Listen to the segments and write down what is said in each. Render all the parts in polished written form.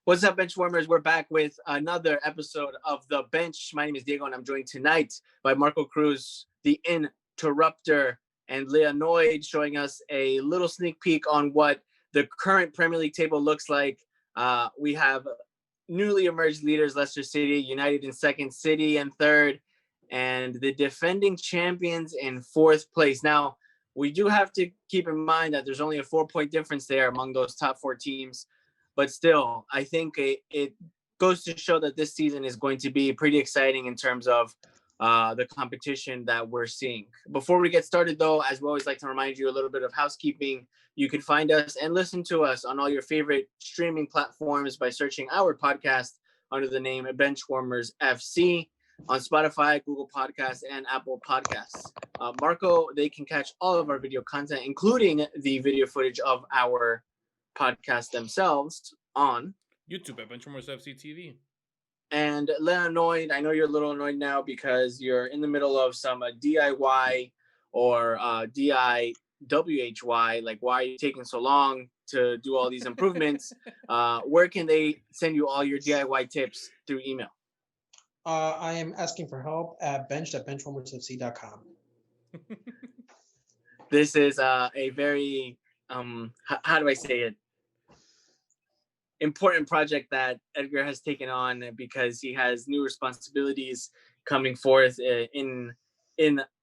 What's up, BenchWarmers? We're back with another episode of The Bench. My name is Diego, and I'm joined tonight by Marco Cruz, the Interrupter, and Leonoid, showing us a little sneak peek on what the current Premier League table looks like. We have newly emerged leaders, Leicester City, United in second, City in third, and the defending champions in fourth place. Now, we do have to keep in mind that there's only a 4-point difference there among those top four teams. But still, I think it goes to show that this season is going to be pretty exciting in terms of the competition that we're seeing. Before we get started, though, as we always like to remind you, a little bit of housekeeping. You can find us and listen to us on all your favorite streaming platforms by searching our podcast under the name BenchWarmers FC on Spotify, Google Podcasts, and Apple Podcasts. Marco, they can catch all of our video content, including the video footage of our podcast themselves on YouTube at BenchWarmers FC TV. And Leonoid, I know you're a little annoyed now because you're in the middle of some DIY or DIWHY. Like, why are you taking so long to do all these improvements? Where can they send you all your DIY tips through email? I am asking for help at bench.benchwarmersfc.com. This is a very, how do I say it? Important project that Edgar has taken on because he has new responsibilities coming forth in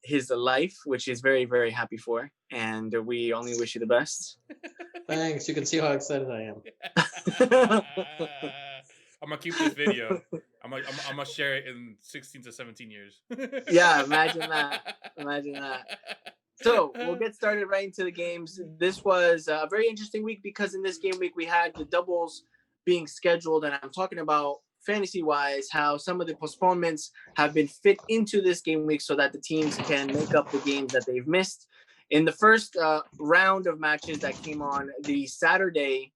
his life, which he's very, very happy for. And we only wish you the best. Thanks. You can see how excited I am. I'm gonna keep this video. I'm gonna share it in 16 to 17 years. Yeah, imagine that. Imagine that. So we'll get started right into the games. This was a very interesting week because in this game week we had the doubles being scheduled, and I'm talking about fantasy-wise how some of the postponements have been fit into this game week so that the teams can make up the games that they've missed. In the first round of matches that came on the Saturday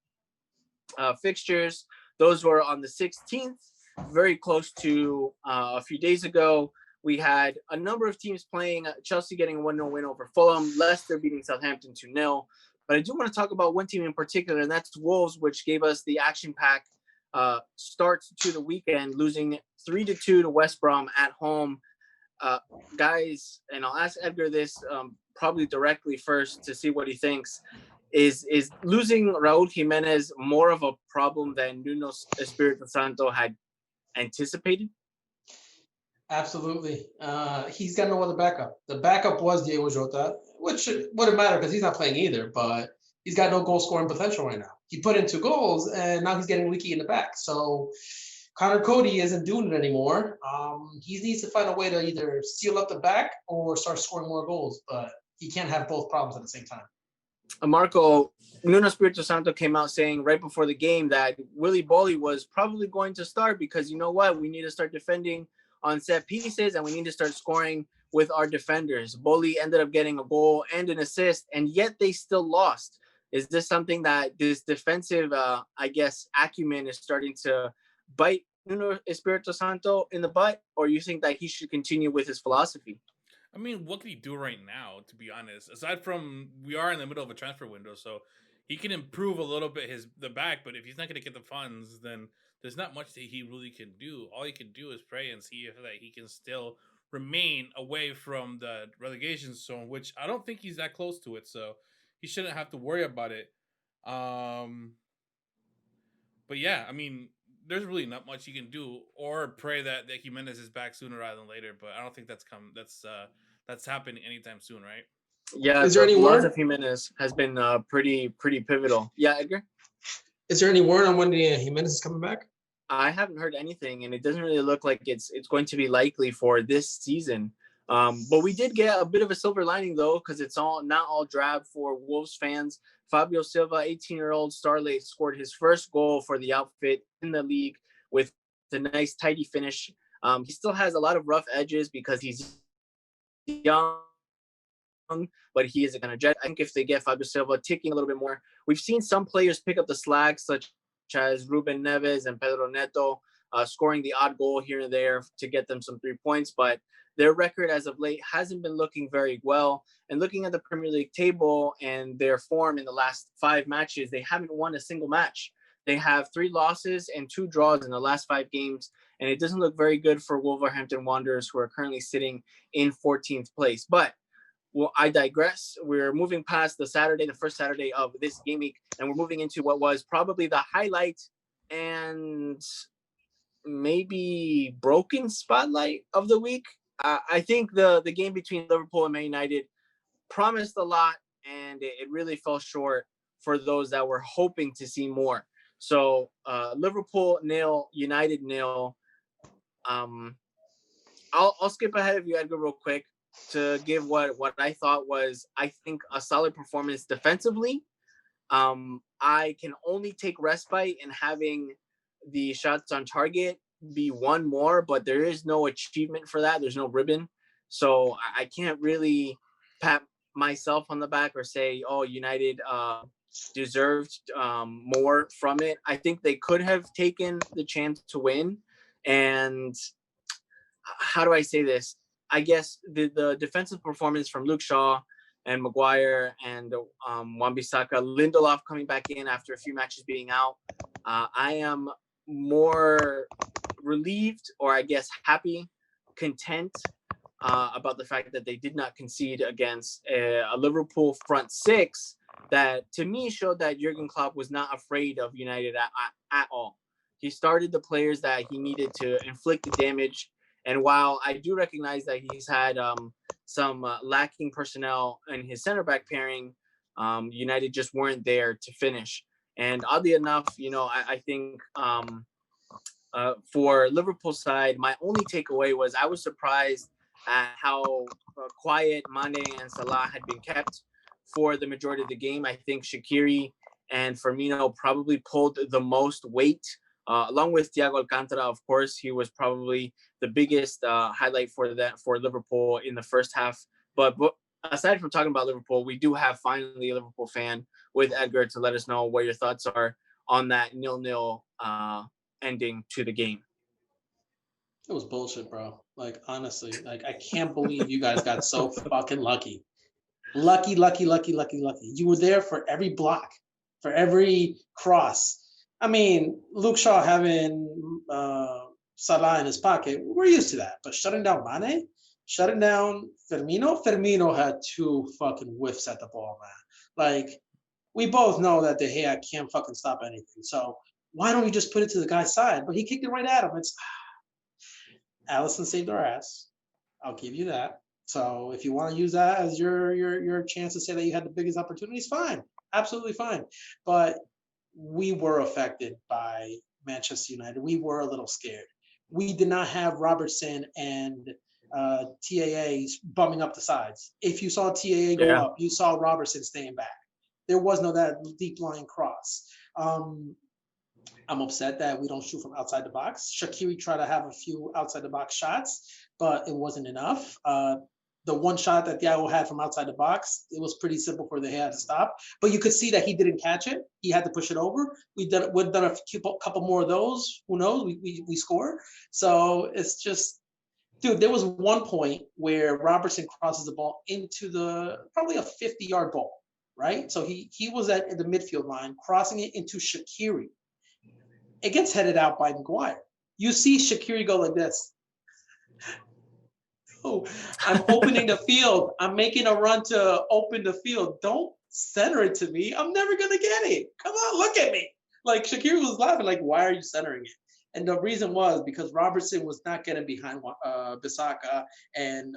fixtures, those were on the 16th, very close to a few days ago. We had a number of teams playing, Chelsea getting a 1-0 win over Fulham, Leicester beating Southampton 2-0. But I do want to talk about one team in particular, and that's Wolves, which gave us the action-packed start to the weekend, losing 3-2 to West Brom at home. Guys, and I'll ask Edgar this probably directly first to see what he thinks. Is losing Raúl Jiménez more of a problem than Nuno Espírito Santo had anticipated? Absolutely. He's got no other backup. The backup was Diego Jota, which wouldn't matter because he's not playing either, but he's got no goal-scoring potential right now. He put in 2 goals, and now he's getting leaky in the back. So Connor Cody isn't doing it anymore. He needs to find a way to either seal up the back or start scoring more goals, but he can't have both problems at the same time. Marco, Nuno Espírito Santo came out saying right before the game that Willy Bolly was probably going to start because you know what? We need to start defending on set pieces, and we need to start scoring with our defenders. Bolly ended up getting a goal and an assist, and yet they still lost. Is this something that this defensive, acumen is starting to bite Nuno Espírito Santo in the butt, or you think that he should continue with his philosophy? I mean, what can he do right now, to be honest? Aside from, we are in the middle of a transfer window, so he can improve a little bit the back, but if he's not going to get the funds, then there's not much that he really can do. All he can do is pray and see if that he can still remain away from the relegation zone, which I don't think he's that close to it, so he shouldn't have to worry about it. But yeah, I mean, there's really not much you can do, or pray that Jimenez is back sooner rather than later. But I don't think that's happening anytime soon, right? Yeah, is there any loss word? of Jimenez has been pretty pivotal. Yeah, Edgar? Is there any word on when Jimenez is coming back? I haven't heard anything, and it doesn't really look like it's going to be likely for this season. But we did get a bit of a silver lining, though, because it's not all drab for Wolves fans. Fabio Silva, 18-year-old starlet, scored his first goal for the outfit in the league with a nice, tidy finish. He still has a lot of rough edges because he's young, but he is a kind of jet. I think if they get Fabio Silva ticking a little bit more, we've seen some players pick up the slack, such as Ruben Neves and Pedro Neto, scoring the odd goal here and there to get them some 3 points. But their record as of late hasn't been looking very well. And looking at the Premier League table and their form in the last 5 matches, they haven't won a single match. They have 3 losses and 2 draws in the last 5 games, and it doesn't look very good for Wolverhampton Wanderers, who are currently sitting in 14th place. But well, I digress. We're moving past the first Saturday of this game week, and we're moving into what was probably the highlight and maybe broken spotlight of the week. I think the game between Liverpool and Man United promised a lot, and it really fell short for those that were hoping to see more. So Liverpool 0, United 0. I'll skip ahead of you, Edgar, real quick to give what I thought was, I think, a solid performance defensively. I can only take respite in having the shots on target be 1 more, but there is no achievement for that. There's no ribbon. So I can't really pat myself on the back or say, oh, United deserved more from it. I think they could have taken the chance to win. And how do I say this? I guess the defensive performance from Luke Shaw and Maguire and Wan-Bissaka, Lindelof coming back in after a few matches being out, I am more relieved, or I guess happy, content about the fact that they did not concede against a Liverpool front 6 that, to me, showed that Jurgen Klopp was not afraid of United at all. He started the players that he needed to inflict the damage. And while I do recognize that he's had some lacking personnel in his center back pairing, United just weren't there to finish. And oddly enough, I think for Liverpool's side, my only takeaway was I was surprised at how quiet Mane and Salah had been kept for the majority of the game. I think Shaqiri and Firmino probably pulled the most weight, along with Thiago Alcantara. Of course, he was probably the biggest highlight for Liverpool in the first half. But aside from talking about Liverpool, we do have finally a Liverpool fan with Edgar to let us know what your thoughts are on that 0-0 ending to the game. It was bullshit, bro. Like, honestly, like, I can't believe you guys got so fucking lucky. Lucky. You were there for every block, for every cross. I mean, Luke Shaw having Salah in his pocket, we're used to that. But shutting down Mane, shutting down Firmino had 2 fucking whiffs at the ball, man. Like, we both know that De Gea can't fucking stop anything. So why don't you just put it to the guy's side? But he kicked it right at him. It's Allison saved our ass. I'll give you that. So if you want to use that as your chance to say that you had the biggest opportunities, fine. Absolutely fine. But we were affected by Manchester United. We were a little scared. We did not have Robertson and TAA bumming up the sides. If you saw TAA go up, you saw Robertson staying back. There was no that deep line cross. I'm upset that we don't shoot from outside the box. Shaqiri tried to have a few outside the box shots, but it wasn't enough. The one shot that Thiago had from outside the box, it was pretty simple for the head to stop. But you could see that he didn't catch it. He had to push it over. We've done a couple more of those. Who knows? We score. So it's just, dude, there was one point where Robertson crosses the ball into probably a 50-yard ball, right? So he was at the midfield line, crossing it into Shaqiri. It gets headed out by Maguire. You see Shaqiri go like this. Oh, I'm opening the field. I'm making a run to open the field. Don't center it to me. I'm never going to get it. Come on, look at me. Like, Shaqiri was laughing, like, why are you centering it? And the reason was because Robertson was not getting behind Bissaka, and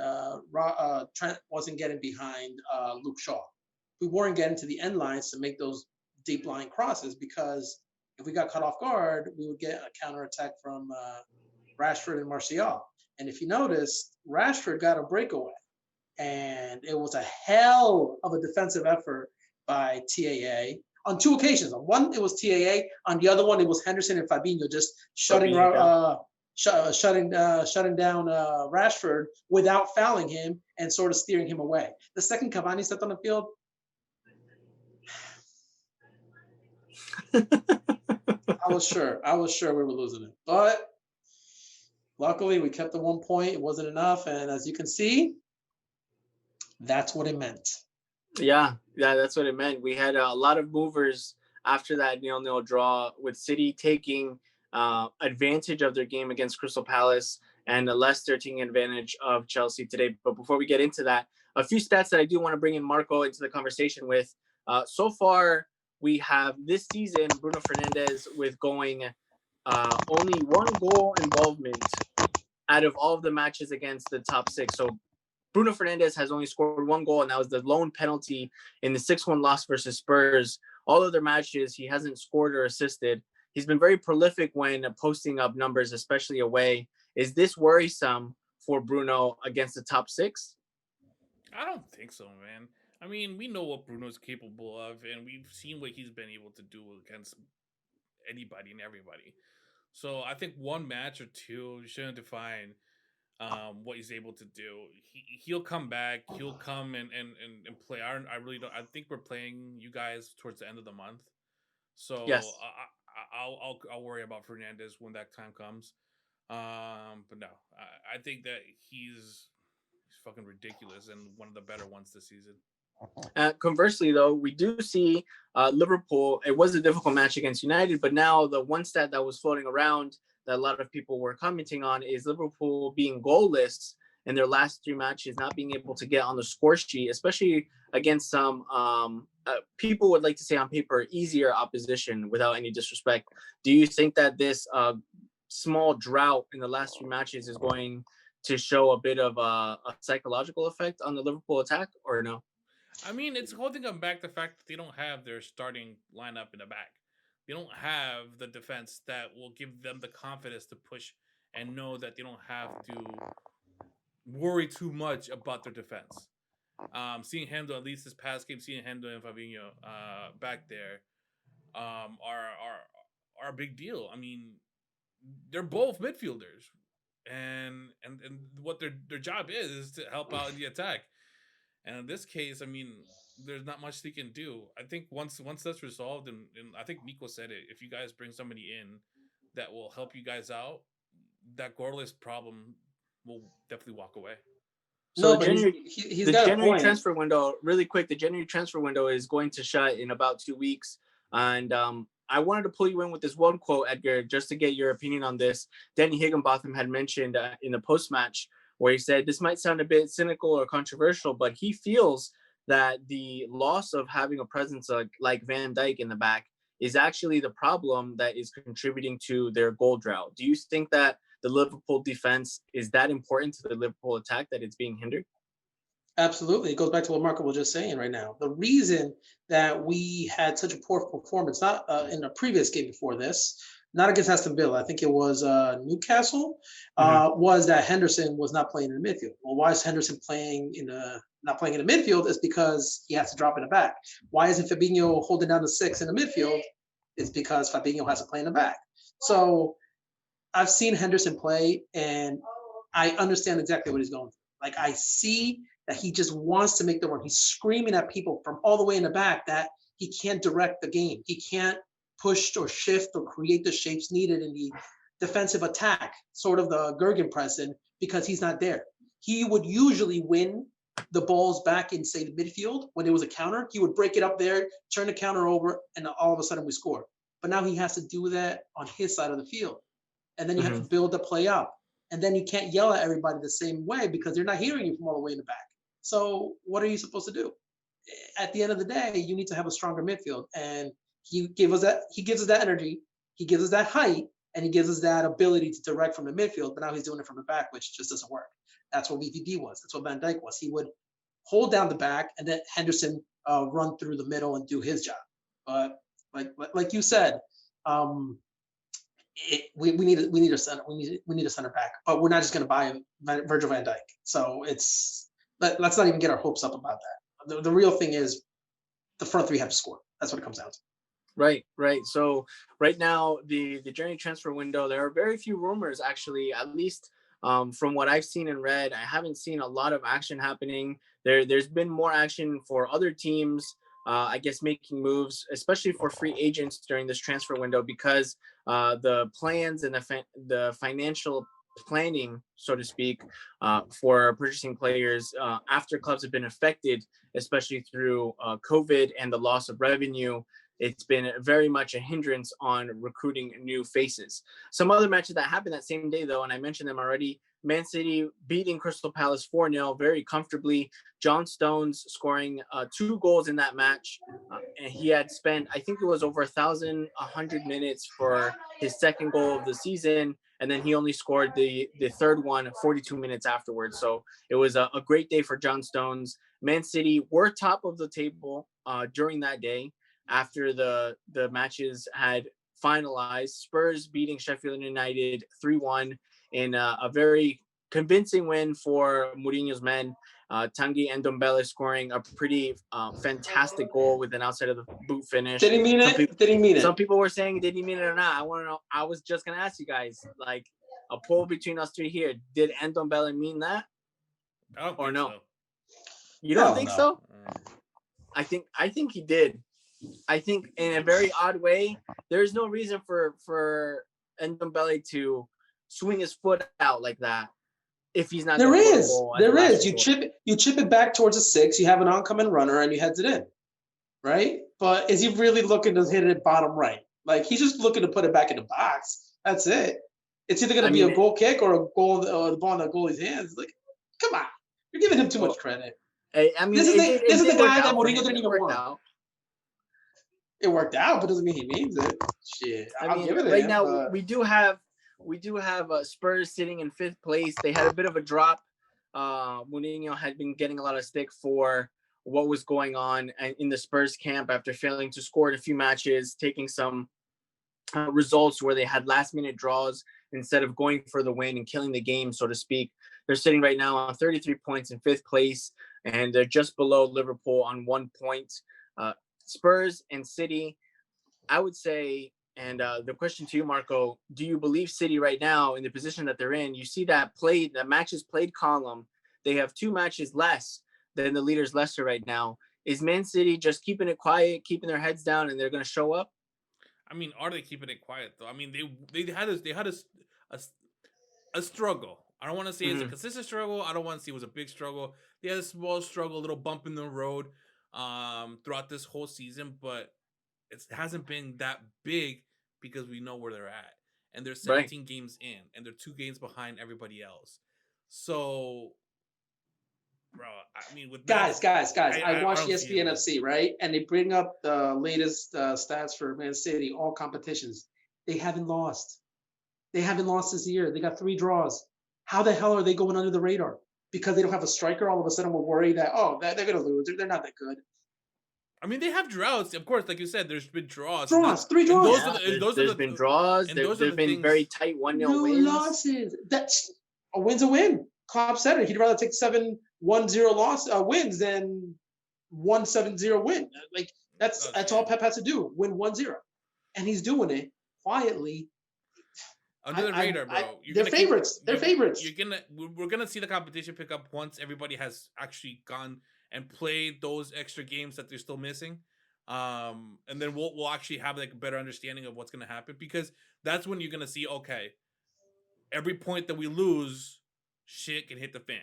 Trent wasn't getting behind Luke Shaw. We weren't getting to the end lines to make those deep line crosses, because if we got caught off guard, we would get a counterattack from Rashford and Martial. And if you notice, Rashford got a breakaway. And it was a hell of a defensive effort by TAA on 2 occasions. On one, it was TAA. On the other one, it was Henderson and Fabinho just shutting down Rashford without fouling him and sort of steering him away. The second Cavani stepped on the field, I was sure we were losing it. But luckily, we kept the 1 point. It wasn't enough. And as you can see, that's what it meant. Yeah, that's what it meant. We had a lot of movers after that 0-0 draw, with City taking advantage of their game against Crystal Palace and Leicester taking advantage of Chelsea today. But before we get into that, a few stats that I do want to bring in Marco into the conversation with. So far, we have this season Bruno Fernandes with going only one goal involvement out of all of the matches against the top six. So Bruno Fernandes has only scored one goal, and that was the lone penalty in the 6-1 loss versus Spurs. All other matches, he hasn't scored or assisted. He's been very prolific when posting up numbers, especially away. Is this worrisome for Bruno against the top six? I don't think so, man. I mean, we know what Bruno's capable of, and we've seen what he's been able to do against anybody and everybody. So I think one match or two shouldn't define what he's able to do. He'll come back. He'll come and play. I really don't. I think we're playing you guys towards the end of the month, so Yes. I'll worry about Fernandez when that time comes. But no, I think that he's fucking ridiculous and one of the better ones this season. Conversely, though, we do see Liverpool. It was a difficult match against United, but now the one stat that was floating around that a lot of people were commenting on is Liverpool being goalless in their last three matches, not being able to get on the score sheet, especially against some people would like to say on paper easier opposition. Without any disrespect, do you think that this small drought in the last three matches is going to show a bit of a psychological effect on the Liverpool attack, or no? I mean, it's holding them back the fact that they don't have their starting lineup in the back. They don't have the defense that will give them the confidence to push and know that they don't have to worry too much about their defense. Seeing Hendo, at least this past game, seeing Hendo and Fabinho back there are a big deal. I mean, they're both midfielders, and what their job is to help out in the attack. And in this case, I mean, there's not much they can do. I think once that's resolved, and I think Nico said it, if you guys bring somebody in that will help you guys out, that goalless problem will definitely walk away. So No, but he's the got a January point. transfer window, really quick, the January transfer window is going to shut in about 2 weeks. And I wanted to pull you in with this one quote, Edgar, just to get your opinion on this. Danny Higginbotham had mentioned in the post-match where he said, this might sound a bit cynical or controversial, but he feels that the loss of having a presence like Van Dijk in the back is actually the problem that is contributing to their goal drought. Do you think that the Liverpool defense is that important to the Liverpool attack that it's being hindered? Absolutely. It goes back to what Marco was just saying right now. The reason that we had such a poor performance, not in the previous game before this, not against Aston Villa, I think it was Newcastle, was that Henderson was not playing in the midfield. Well, why is Henderson not playing in the midfield? Is because he has to drop in the back. Why isn't Fabinho holding down the six in the midfield? It's because Fabinho has to play in the back. So I've seen Henderson play, and I understand exactly what he's going through. Like, I see that he just wants to make the run. He's screaming at people from all the way in the back that he can't direct the game. He can't push or shift or create the shapes needed in the defensive attack, sort of the Gegenpressing, because he's not there. He would usually win the balls back in, say, the midfield when there was a counter. He would break it up there, turn the counter over, and all of a sudden we score. But now he has to do that on his side of the field. And then you have to build the play up. And then you can't yell at everybody the same way because they're not hearing you from all the way in the back. So what are you supposed to do? At the end of the day, you need to have a stronger midfield. And he gives us that energy, he gives us that height, and he gives us that ability to direct from the midfield. But now he's doing it from the back, which just doesn't work. That's what VVD was. That's what Van Dijk was. He would hold down the back and then Henderson run through the middle and do his job. But like you said, we need a center. We need a center back, but we're not just going to buy Virgil van Dijk. So let's not even get our hopes up about that. The real thing is the front three have to score. That's what it comes down to. Right. So right now, the January transfer window, there are very few rumors, actually, at least from what I've seen and read. I haven't seen a lot of action happening. There's been more action for other teams, I guess, making moves, especially for free agents during this transfer window, because the plans and the financial planning, so to speak, for purchasing players after clubs have been affected, especially through COVID and the loss of revenue. It's been very much a hindrance on recruiting new faces. Some other matches that happened that same day, though, and I mentioned them already. Man City beating Crystal Palace 4-0 very comfortably. John Stones scoring 2 goals in that match. And he had spent, I think it was over 1,100 minutes for his second goal of the season. And then he only scored the third one 42 minutes afterwards. So it was a great day for John Stones. Man City were top of the table during that day after the matches had finalized. Spurs beating Sheffield United 3-1 in a very convincing win for Mourinho's men. Tanguy Ndombele scoring a pretty fantastic goal with an outside of the boot finish. Did he mean it? Did he mean it? Some people were saying, did he mean it or not? I want to know. I was just going to ask you guys, like, a poll between us three here. Did Ndombele mean that? Or no? So. You don't think so? I think he did. I think in a very odd way, there's no reason for Ndombele to swing his foot out like that if he's not. There is. You chip it back towards a 6. You have an oncoming runner and you heads it in, right? But is he really looking to hit it bottom right? Like, he's just looking to put it back in the box. That's it. It's either going to be a goal kick or a goal, or the ball in the goalie's hands. Like, come on, you're giving him too much credit. Hey, I mean, this is the guy that Mourinho didn't even want. Out. It worked out, but doesn't mean he means it. Shit, I'll give it right now but... we do have Spurs sitting in 5th place. They had a bit of a drop. Mourinho had been getting a lot of stick for what was going on in the Spurs camp after failing to score in a few matches, taking some results where they had last-minute draws instead of going for the win and killing the game, so to speak. They're sitting right now on 33 points in 5th place, and they're just below Liverpool on 1 point. Spurs and City, I would say, and the question to you, Marco, do you believe City right now in the position that they're in? You see that matches played column. They have 2 matches less than the leaders Leicester right now. Is Man City just keeping it quiet, keeping their heads down, and they're going to show up? I mean, are they keeping it quiet though? I mean, they had a struggle. I don't want to say it's a consistent struggle. I don't want to say it was a big struggle. They had a small struggle, a little bump in the road throughout this whole season, but it hasn't been that big because we know where they're at. And they're 17 games in, and they're 2 games behind everybody else. So, bro, I mean, with guys, I watched ESPN FC, right? And they bring up the latest stats for Man City, all competitions. They haven't lost. They haven't lost this year. They got 3 draws. How the hell are they going under the radar? Because they don't have a striker, all of a sudden we're worried that, they're going to lose. They're not that good. I mean, they have droughts. Of course, like you said, there's been draws. 3 draws. There's been draws. There's been very tight 1-0 wins. No losses. That's a win's a win. Klopp said it. He'd rather take 7-1-0 wins than 1-7-0 win. Like, that's all Pep has to do, win 1-0. And he's doing it quietly. Under the radar, bro. They're favorites. We're gonna see the competition pick up once everybody has actually gone and played those extra games that they're still missing. And then we'll actually have like a better understanding of what's gonna happen, because that's when you're gonna see, okay, every point that we lose, shit can hit the fan.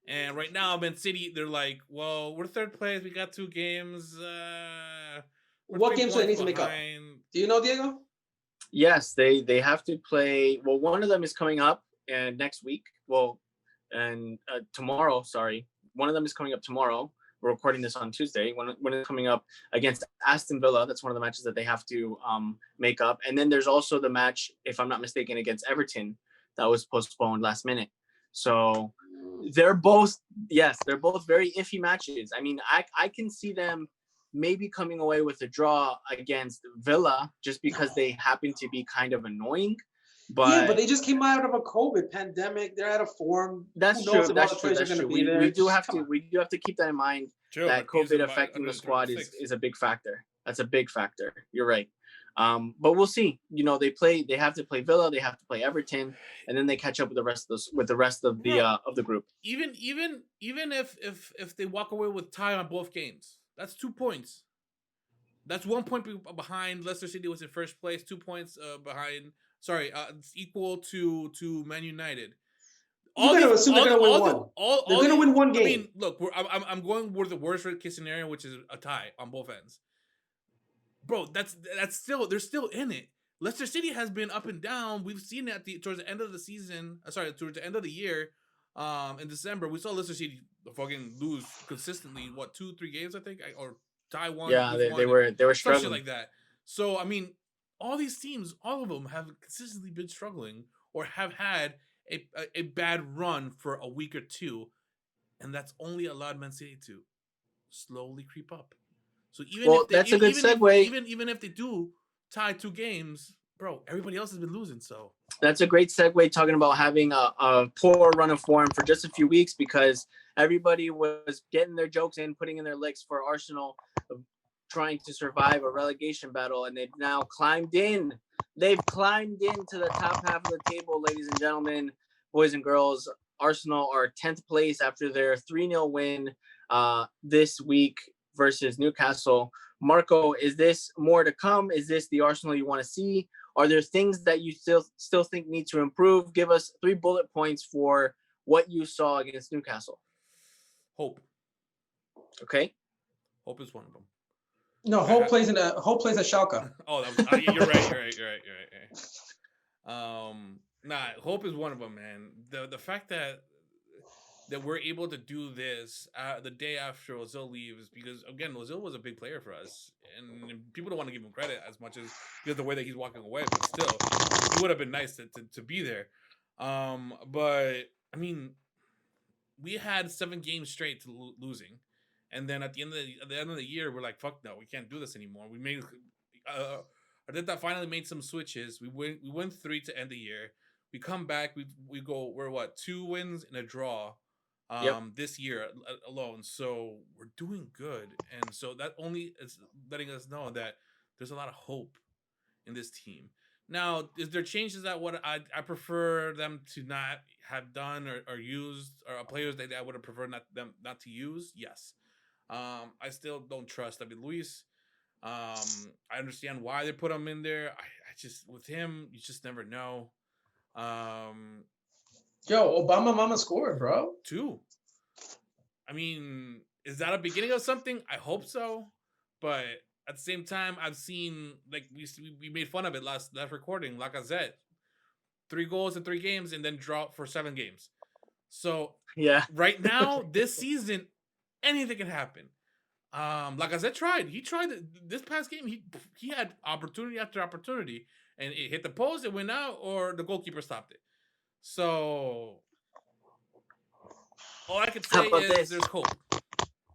And right now, Man City, they're like, well, we're 3rd place. We got 2 games. What games do they need to make up? Do you know, Diego? Yes, they have to play. Well, one of them is coming up next week. Well, and tomorrow. Sorry, one of them is coming up tomorrow. We're recording this on Tuesday. When it's coming up against Aston Villa, that's one of the matches that they have to make up. And then there's also the match, if I'm not mistaken, against Everton that was postponed last minute. So they're both very iffy matches. I mean, I can see them maybe coming away with a draw against Villa just because they happen to be kind of annoying. But they just came out of a COVID pandemic. They're out of form. That's true. We do have to keep that in mind. True, that COVID affecting the squad is a big factor. That's a big factor. You're right. But we'll see. You know, they have to play Villa, they have to play Everton, and then they catch up with the rest of the group. Even if they walk away with tie on both games, that's 2 points. That's 1 point behind Leicester City was in 1st place, 2 points behind It's equal to Man United. You're going to assume they're going to win one. They're going to win one game. I mean, look, I'm going with the worst case scenario, which is a tie on both ends. Bro, that's still, they're still in it. Leicester City has been up and down. We've seen it towards the end of the season. Towards the end of the year. In December, we saw Leicester City fucking lose consistently. What, 2-3 games, I think, or tie one. Yeah, they were struggling shit like that. So I mean, all these teams, all of them have consistently been struggling or have had a bad run for a week or two, and that's only allowed Man City to slowly creep up. So that's a good segue. Even if they do tie 2 games, bro, everybody else has been losing. So that's a great segue, talking about having a poor run of form for just a few weeks, because everybody was getting their jokes in, putting in their licks for Arsenal trying to survive a relegation battle, and they've now climbed in. They've climbed into the top half of the table, ladies and gentlemen, boys and girls. Arsenal are 10th place after their 3-0 win this week versus Newcastle. Marco, is this more to come? Is this the Arsenal you want to see? Are there things that you still think need to improve? Give us 3 bullet points for what you saw against Newcastle. Hope. Okay. Hope is one of them. No, Hope plays at Schalke. Oh, you're right. Hope is one of them, man. The fact that we're able to do this the day after Ozil leaves, because again, Ozil was a big player for us, and people don't want to give him credit as much as because the way that he's walking away, but still, it would have been nice to be there. But I mean, we had 7 games straight to losing. And then at the end of the year, we're like, fuck no, we can't do this anymore. We made Arteta finally made some switches. We win 3 to end the year. We come back, we go, we're what, 2 wins and a draw this year alone. So we're doing good. And so that only is letting us know that there's a lot of hope in this team. Now, is there changes that what I prefer them to not have done or used, or players that I would have preferred not to use? Yes. I still don't trust David Luiz. I understand why they put him in there. I just, with him, you just never know. Yo, Obama Mama scored, bro. 2. I mean, is that a beginning of something? I hope so. But at the same time, I've seen, like, we made fun of it last recording, Lacazette. 3 goals in 3 games and then draw for 7 games. So yeah, right now, this season, anything can happen. Lacazette tried. He tried this past game. He had opportunity after opportunity, and it hit the post, it went out, or the goalkeeper stopped it. So all I can say is there's hope.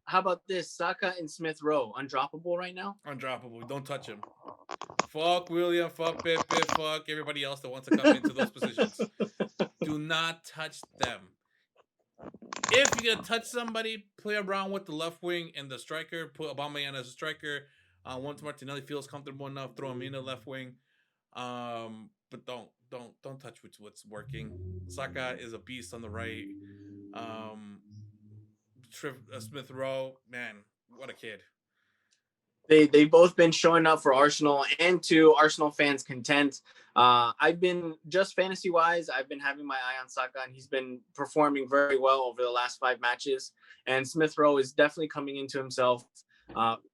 How about this? Saka and Smith Rowe, undroppable right now? Undroppable. Don't touch him. Fuck William. Fuck Pepe. Fuck everybody else that wants to come into those positions. Do not touch them. If you're going to touch somebody, play around with the left wing and the striker. Put Aubameyang as a striker. Once Martinelli feels comfortable enough, throw him in the left wing. But don't touch what's working. Saka is a beast on the right. Smith Rowe, man, what a kid. They've both been showing up for Arsenal, and to Arsenal fans' content. I've been, just fantasy-wise, I've been having my eye on Saka, and he's been performing very well over the last 5 matches. And Smith Rowe is definitely coming into himself,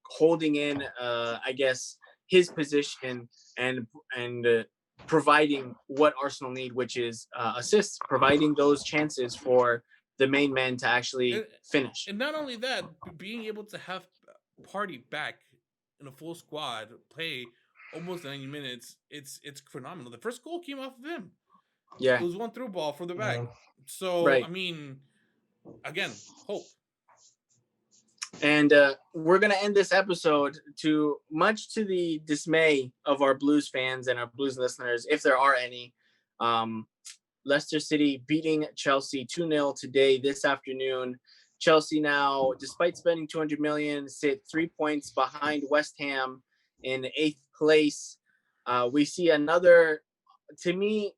holding in, I guess, his position and providing what Arsenal need, which is assists, providing those chances for the main man to actually finish. And not only that, being able to have Partey back in a full squad, play almost 90 minutes, it's phenomenal. The first goal came off of him. Yeah. It was 1 through ball for the back. So, right. I mean, again, hope. And we're going to end this episode much to the dismay of our Blues fans and our Blues listeners, if there are any. Leicester City beating Chelsea 2-0 today, this afternoon. Chelsea now, despite spending $200 million, sit 3 points behind West Ham in 8th place. We see another, to me,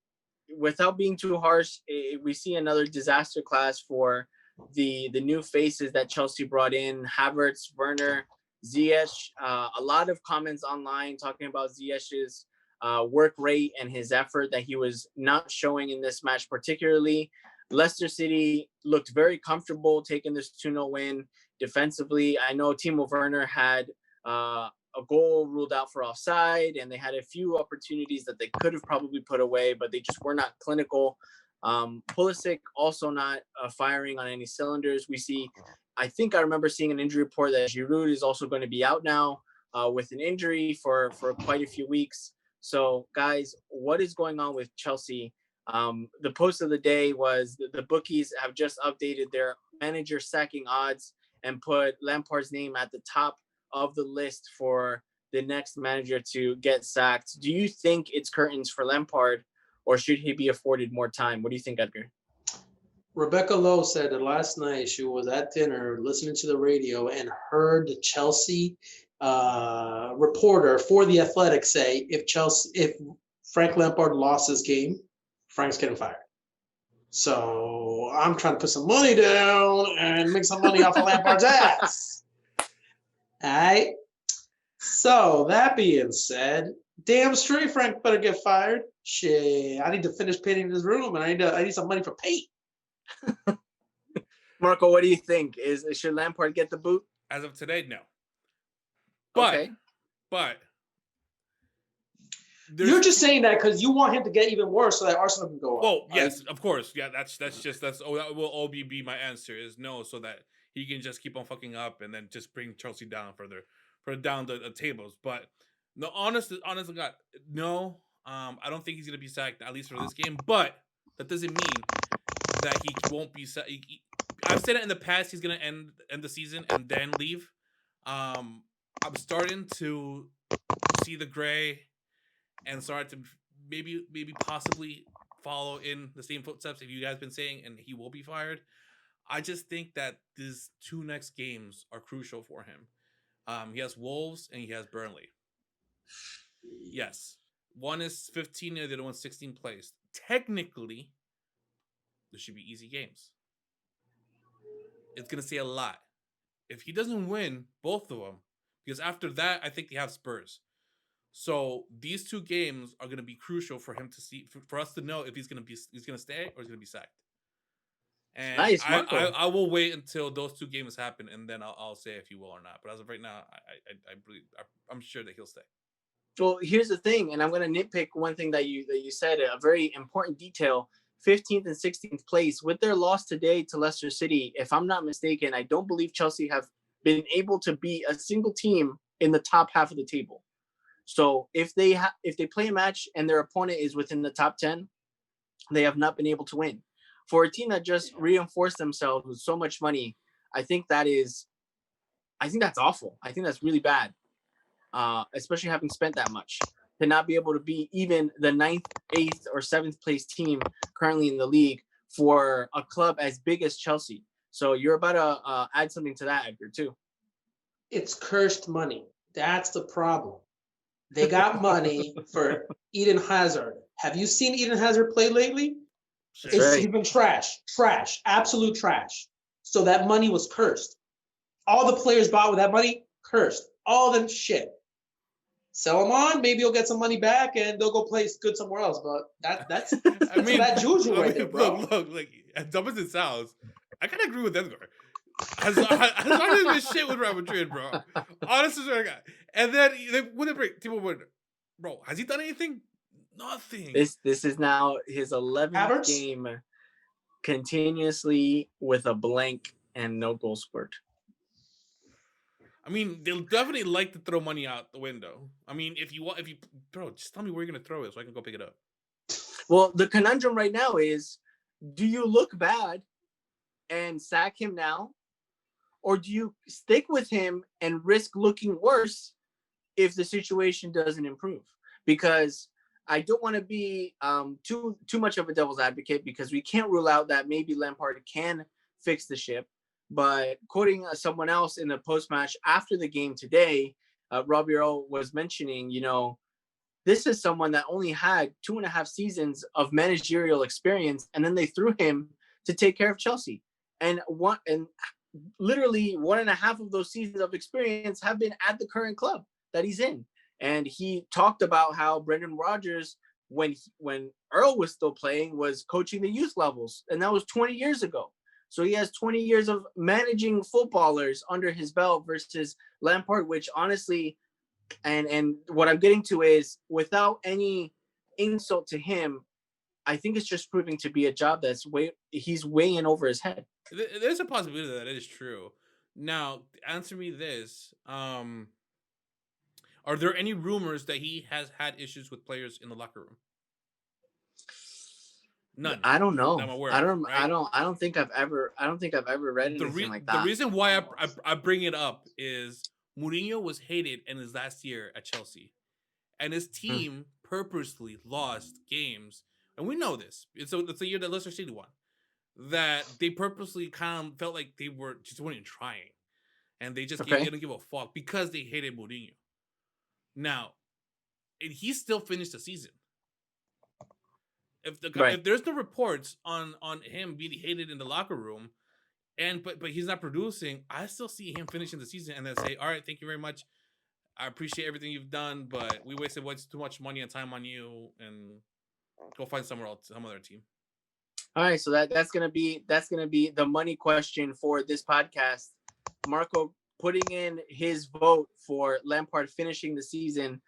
without being too harsh, we see another disaster class for the new faces that Chelsea brought in: Havertz, Werner, Ziyech. A lot of comments online talking about Ziyech's work rate and his effort that he was not showing in this match particularly. Leicester City looked very comfortable taking this 2-0 win defensively. I know Timo Werner had a goal ruled out for offside, and they had a few opportunities that they could have probably put away, but they just were not clinical. Pulisic also not firing on any cylinders. I think I remember seeing an injury report that Giroud is also going to be out now with an injury for quite a few weeks. So, guys, what is going on with Chelsea? The post of the day was the bookies have just updated their manager sacking odds and put Lampard's name at the top of the list for the next manager to get sacked. Do you think it's curtains for Lampard, or should he be afforded more time? What do you think, Edgar? Rebecca Lowe said that last night she was at dinner listening to the radio and heard the Chelsea reporter for The Athletic say if Frank Lampard lost his game, Frank's getting fired. So I'm trying to put some money down and make some money off of Lampard's ass. All right. So that being said, damn straight Frank better get fired. Shit, I need to finish painting this room, and I need some money for paint. Marco, what do you think? Should Lampard get the boot? As of today, no. But you're just saying that because you want him to get even worse so that Arsenal can go up. Well, yes, of course. Yeah, that will all be my answer is no, so that he can just keep on fucking up and then just bring Chelsea down further down the tables. But no, honestly, God, no. I don't think he's gonna be sacked, at least for this game. But that doesn't mean that he won't be sacked. I've said it in the past. He's gonna end the season and then leave. I'm starting to see the gray and start to maybe possibly follow in the same footsteps if you guys been saying, and he will be fired. I just think that these two next games are crucial for him. He has Wolves and he has Burnley. Yes. One is 15 and the other one's 16 placed. Technically, there should be easy games. It's going to say a lot. If he doesn't win both of them, because after that, I think they have Spurs. So these two games are going to be crucial for him to see, for us to know if he's going to stay or he's going to be sacked. And nice, I will wait until those two games happen, and then I'll say if he will or not. But as of right now, I'm sure that he'll stay. Well, here's the thing, and I'm going to nitpick one thing that you said, a very important detail. 15th and 16th place with their loss today to Leicester City. If I'm not mistaken, I don't believe Chelsea have been able to beat a single team in the top half of the table. So if they play a match and their opponent is within the top 10, they have not been able to win. For a team that just reinforced themselves with so much money, I think that's awful. I think that's really bad, especially having spent that much, to not be able to be even the 9th, 8th, or 7th place team currently in the league for a club as big as Chelsea. So you're about to add something to that, Edgar, too. It's cursed money. That's the problem. They got money for Eden Hazard. Have you seen Eden Hazard play lately? He's been trash, absolute trash. So that money was cursed. All the players bought with that money, cursed. All them shit. Sell them on, maybe you'll get some money back and they'll go play good somewhere else. But that's that juju right there, bro. Look, like, as dumb as it sounds, I kind of agree with Edgar. As long as this shit with Real Madrid, bro. Honestly, and then when they break, people would, bro, has he done anything? Nothing. This is now his 11th game continuously with a blank and no goal scored. I mean, they'll definitely like to throw money out the window. I mean, bro, just tell me where you're gonna throw it so I can go pick it up. Well, the conundrum right now is, do you look bad and sack him now, or do you stick with him and risk looking worse if the situation doesn't improve? Because I don't want to be too much of a devil's advocate, because we can't rule out that maybe Lampard can fix the ship. But quoting someone else in the post-match after the game today, Robbie Earl was mentioning, this is someone that only had 2.5 seasons of managerial experience, and then they threw him to take care of Chelsea. And literally 1.5 of those seasons of experience have been at the current club that he's in. And he talked about how Brendan Rodgers, when Earl was still playing, was coaching the youth levels, and that was 20 years ago. So he has 20 years of managing footballers under his belt versus Lampard, which honestly, and what I'm getting to is, without any insult to him, I think it's just proving to be a job he's way in over his head. There's a possibility that is true. Now, answer me this: are there any rumors that he has had issues with players in the locker room? None. I don't know. I'm aware. I don't. Right? I don't think I've ever read anything like that. The reason why I bring it up is Mourinho was hated in his last year at Chelsea, and his team purposely lost games, and we know this. It's a year that Leicester City won. That they purposely kind of felt like they weren't trying, and they just didn't give a fuck because they hated Mourinho. Now, and he still finished the season. If there's no reports on him being hated in the locker room, but he's not producing, I still see him finishing the season and then say, all right, thank you very much. I appreciate everything you've done, but we wasted too much money and time on you, and go find somewhere else, some other team. All right, so that's gonna be the money question for this podcast. Marco putting in his vote for Lampard finishing the season.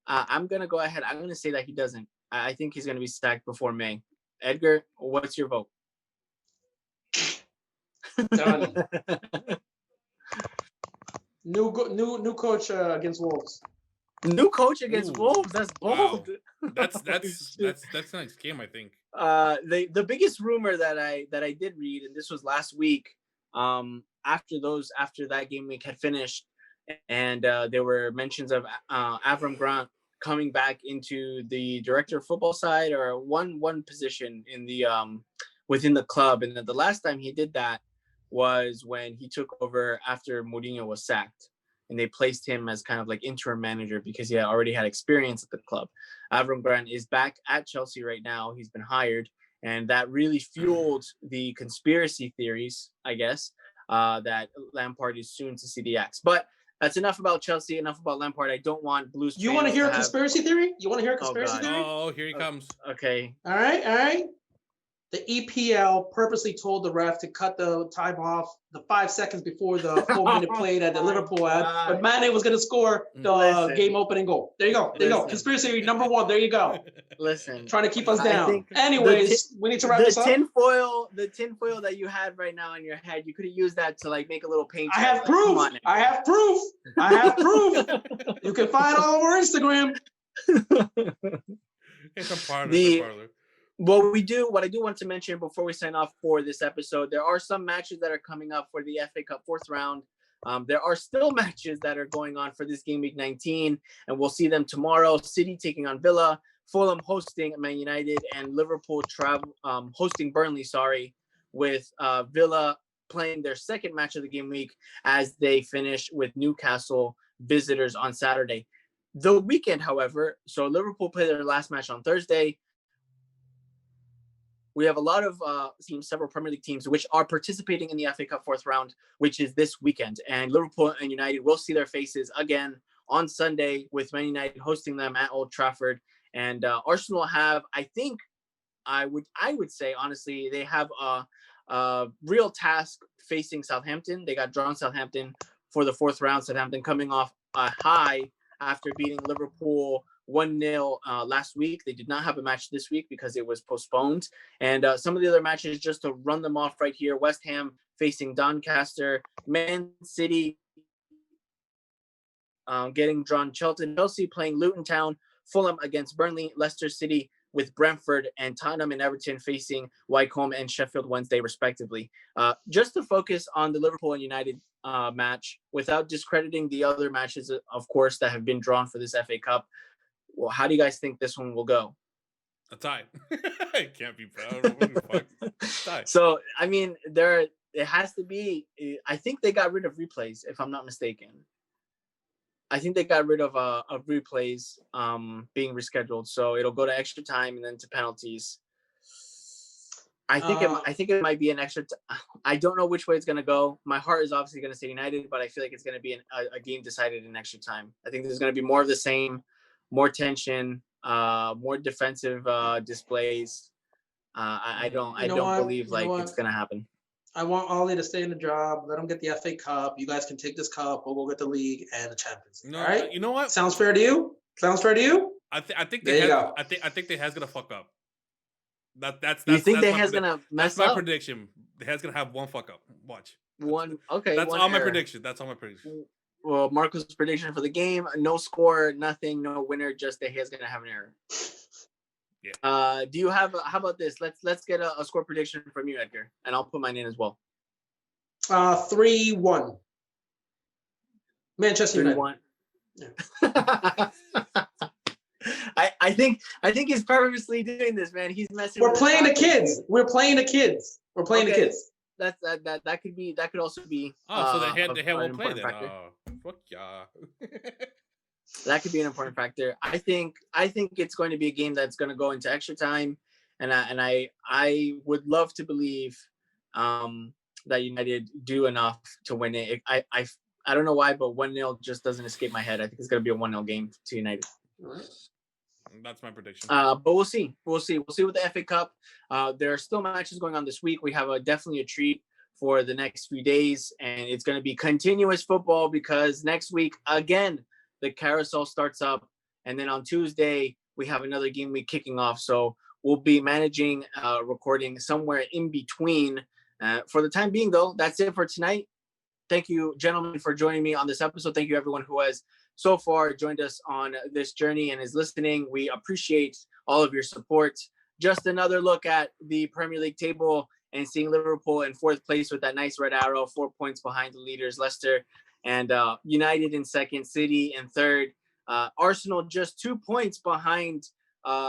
I'm gonna go ahead. I'm gonna say that he doesn't. I think he's gonna be sacked before May. Edgar, what's your vote? Done. New coach against Wolves. New coach against Wolves. That's bold. Wow. That's next game, I think. The biggest rumor that I did read, and this was last week, after that game week had finished, and there were mentions of Avram Grant coming back into the director of football side, or one position in the within the club. And then the last time he did that was when he took over after Mourinho was sacked, and they placed him as kind of like interim manager because he already had experience at the club. Avram Grant is back at Chelsea right now. He's been hired, and that really fueled the conspiracy theories, I guess, that Lampard is soon to see the axe. But that's enough about Chelsea, enough about Lampard. I don't want Blues. You want to hear a conspiracy theory? You want to hear a conspiracy theory? Oh, here he comes. Okay. All right. The EPL purposely told the ref to cut the time off the 5 seconds before the 4-minute play that the Liverpool had, but Mane was going to score the game-opening goal. There you go. Conspiracy theory number 1. There you go. Listen, trying to keep us down. Anyways, we need to wrap this up. The tinfoil that you had right now in your head, you could have used that to like make a little paint. I have proof. You can find it all over Instagram. It's a parlor. What I do want to mention before we sign off for this episode, there are some matches that are coming up for the FA Cup 4th round. There are still matches that are going on for this game week 19, and we'll see them tomorrow. City taking on Villa, Fulham hosting Man United, and Liverpool hosting Burnley, with Villa playing their second match of the game week as they finish with Newcastle visitors on Saturday. The weekend, however, so Liverpool play their last match on Thursday. We have a lot of teams, several Premier League teams, which are participating in the FA Cup 4th round, which is this weekend. And Liverpool and United will see their faces again on Sunday, with Man United hosting them at Old Trafford. And Arsenal have, I think, I would say, honestly, they have a real task facing Southampton. They got drawn Southampton for the 4th round. Southampton coming off a high after beating Liverpool 1-0 last week. They did not have a match this week because it was postponed. And some of the other matches, just to run them off right here: West Ham facing Doncaster, Man City getting drawn Chelsea playing Luton Town, Fulham against Burnley, Leicester City with Brentford, and Tottenham and Everton facing Wycombe and Sheffield Wednesday, respectively. Just to focus on the Liverpool and United match, without discrediting the other matches, of course, that have been drawn for this FA Cup. Well, how do you guys think this one will go? A tie. It can't be proud. So, I mean, it has to be. I think they got rid of replays, if I'm not mistaken. I think they got rid of replays being rescheduled, so it'll go to extra time and then to penalties. I think it might be an extra. I don't know which way it's going to go. My heart is obviously going to say United, but I feel like it's going to be a game decided in extra time. I think there's going to be more of the same, more tension, more defensive displays. I don't believe like it's going to happen. I want Ollie to stay in the job. Let him get the FA Cup. You guys can take this cup. We'll go get the league and the Champions League. No, all right. You know what? Sounds fair to you? Sounds fair to you? I think there you go. I think the head's gonna fuck up. That's you think that's the head's gonna mess up? That's my up? prediction. The head's gonna have one fuck up. Watch. Okay. That's all my prediction. That's all my prediction. Well, Marco's prediction for the game: no score, nothing, no winner. Just the head's gonna have an error. Yeah. Do you have? How about this? Let's get a score prediction from you, Edgar, and I'll put mine in as well. 3-1. Manchester United. 3-1. I think he's purposely doing this, man. He's messing. We're playing the kids. We're playing the kids. We're playing the kids. That could also be. Oh, so the head won't play then. Oh, fuck yeah. That could be an important factor. I think it's going to be a game that's going to go into extra time, and I would love to believe that United do enough to win it. I don't know why, but 1-0 just doesn't escape my head. I think it's going to be a 1-0 game to United. All right. That's my prediction. But we'll see. We'll see with the FA Cup. There are still matches going on this week. We have definitely a treat for the next few days, and it's going to be continuous football because next week, again, the carousel starts up, and then on Tuesday, we have another game week kicking off. So we'll be managing recording somewhere in between. For the time being, though, that's it for tonight. Thank you, gentlemen, for joining me on this episode. Thank you, everyone who has so far joined us on this journey and is listening. We appreciate all of your support. Just another look at the Premier League table and seeing Liverpool in fourth place with that nice red arrow, 4 points behind the leaders, Leicester, and United in second, City in third. Arsenal just 2 points behind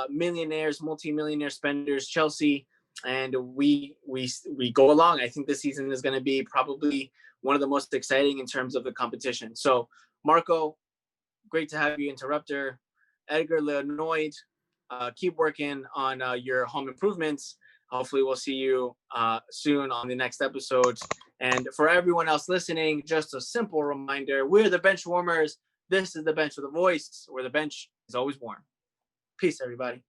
millionaires, multi-millionaire spenders, Chelsea, and we go along. I think this season is going to be probably one of the most exciting in terms of the competition. So, Marco, great to have you, Interrupter. Edgar, Leonoid, keep working on your home improvements. Hopefully we'll see you soon on the next episode. And for everyone else listening, just a simple reminder, we're the BenchWarmers. This is the Bench with a Voice, where the bench is always warm. Peace, everybody.